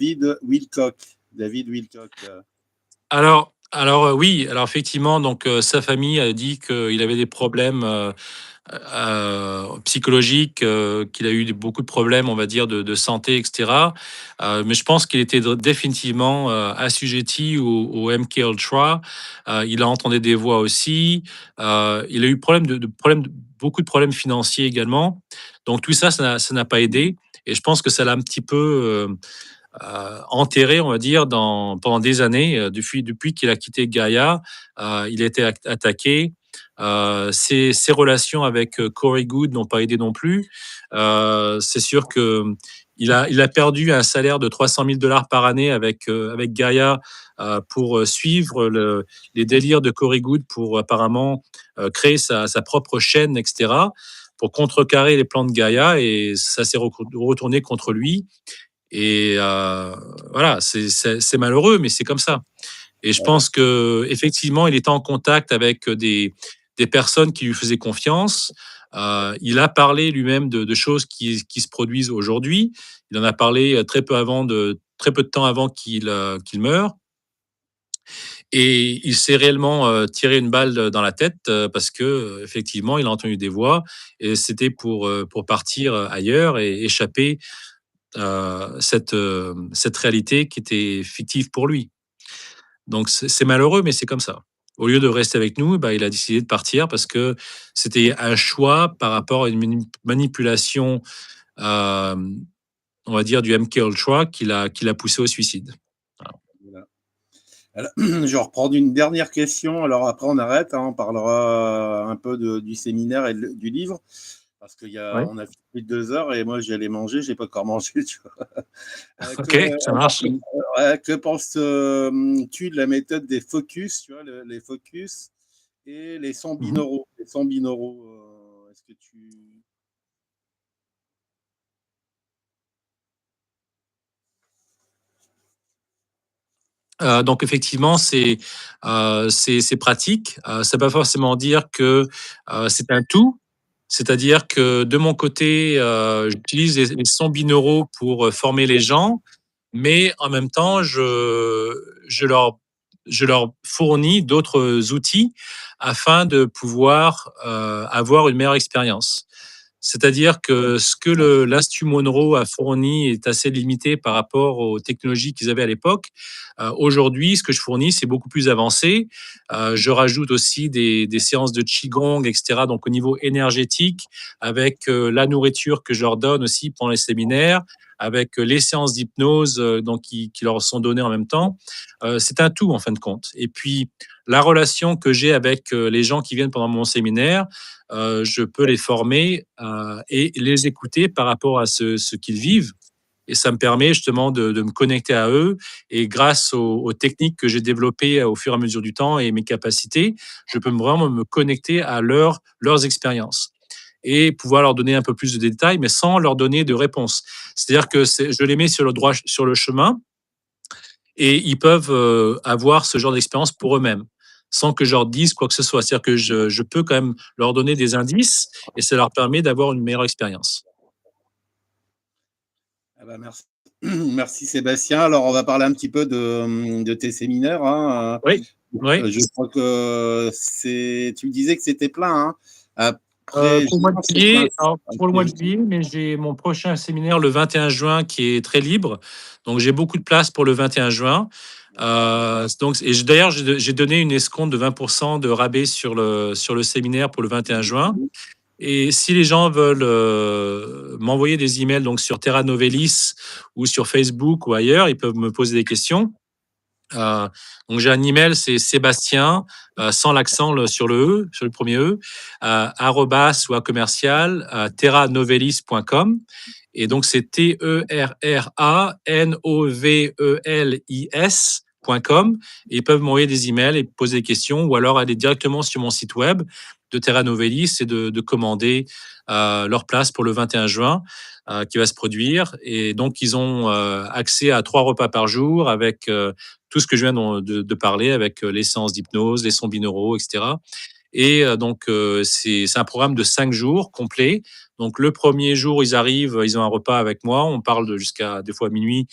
David Wilcock. Oui, alors effectivement, donc sa famille a dit qu'il avait des problèmes psychologiques, qu'il a eu beaucoup de problèmes, on va dire, de santé, etc. Mais je pense qu'il était définitivement assujetti au MK Ultra. Il a entendu des voix aussi. Il a eu beaucoup de problèmes financiers également. Donc tout ça, ça n'a pas aidé. Et je pense que ça l'a un petit peu enterré, on va dire, pendant des années. Depuis qu'il a quitté Gaia, il a été attaqué. Ses relations avec Corey Goode n'ont pas aidé non plus. C'est sûr que il a perdu un salaire de 300 000 $ par année avec Gaia pour suivre les délires de Corey Goode pour apparemment créer sa propre chaîne, etc., pour contrecarrer les plans de Gaia, et ça s'est retourné contre lui. Et voilà, c'est malheureux, mais c'est comme ça. Et je pense que effectivement, il était en contact avec des personnes qui lui faisaient confiance. Il a parlé lui-même de choses qui se produisent aujourd'hui. Il en a parlé très peu de temps avant qu'il meure. Et il s'est réellement tiré une balle dans la tête parce que effectivement, il a entendu des voix, et c'était pour partir ailleurs et échapper cette réalité qui était fictive pour lui. Donc c'est malheureux, mais c'est comme ça. Au lieu de rester avec nous, bah, il a décidé de partir parce que c'était un choix par rapport à une manipulation, euh, on va dire, du MK Ultra qui l'a poussé au suicide. Voilà. Alors, je reprends une dernière question. Alors après, on arrête. On parlera un peu du séminaire et du livre. Parce qu'on a fait plus de 2 heures et moi, j'allais manger. Je n'ai pas encore mangé. Tu vois. Ok, ça marche. Que penses-tu de la méthode des focus, tu vois, les focus et les sons binauraux? Les sons binauraux, est-ce que tu... Donc effectivement, c'est pratique. Ça ne veut pas forcément dire que c'est un tout. C'est-à-dire que de mon côté, j'utilise les sons binauraux pour former les gens, mais en même temps, je leur fournis d'autres outils afin de pouvoir avoir une meilleure expérience. C'est-à-dire que ce que l'Institut Monroe a fourni est assez limité par rapport aux technologies qu'ils avaient à l'époque. Aujourd'hui, ce que je fournis, c'est beaucoup plus avancé. Je rajoute aussi des séances de Qigong, etc. Donc, au niveau énergétique, avec la nourriture que je leur donne aussi pendant les séminaires, avec les séances d'hypnose donc qui leur sont données en même temps. C'est un tout, en fin de compte. Et puis, la relation que j'ai avec les gens qui viennent pendant mon séminaire, je peux les former et les écouter par rapport à ce qu'ils vivent. Et ça me permet justement de me connecter à eux. Et grâce aux techniques que j'ai développées au fur et à mesure du temps et mes capacités, je peux vraiment me connecter à leurs expériences et pouvoir leur donner un peu plus de détails, mais sans leur donner de réponse. C'est-à-dire que je les mets sur le chemin, et ils peuvent avoir ce genre d'expérience pour eux-mêmes, sans que je leur dise quoi que ce soit. C'est-à-dire que je peux quand même leur donner des indices, et ça leur permet d'avoir une meilleure expérience. Ah bah merci. Merci Sébastien. Alors, on va parler un petit peu de tes séminaires. Hein. Oui. Je crois que tu me disais que c'était plein. Hein. Pour le mois de juillet, mais j'ai mon prochain séminaire le 21 juin qui est très libre. Donc, j'ai beaucoup de place pour le 21 juin. D'ailleurs, j'ai donné une escompte de 20% de rabais sur le séminaire pour le 21 juin. Et si les gens veulent m'envoyer des emails donc sur Terra Novelis ou sur Facebook ou ailleurs, ils peuvent me poser des questions. Donc j'ai un email, c'est Sébastien, sans l'accent sur le E, sur le premier E, arrobas ou à commercial, terranovelis.com. Et donc c'est TERRANOVELIS.com. Et ils peuvent m'envoyer des emails et poser des questions, ou alors aller directement sur mon site web de Terra Novelis et de commander leur place pour le 21 juin qui va se produire. Et donc ils ont accès à 3 repas par jour avec tout ce que je viens de parler, avec les séances d'hypnose, les sons binauraux, etc. Et donc, c'est un programme de 5 jours complet. Donc, le premier jour, ils arrivent, ils ont un repas avec moi. On parle jusqu'à des fois minuit.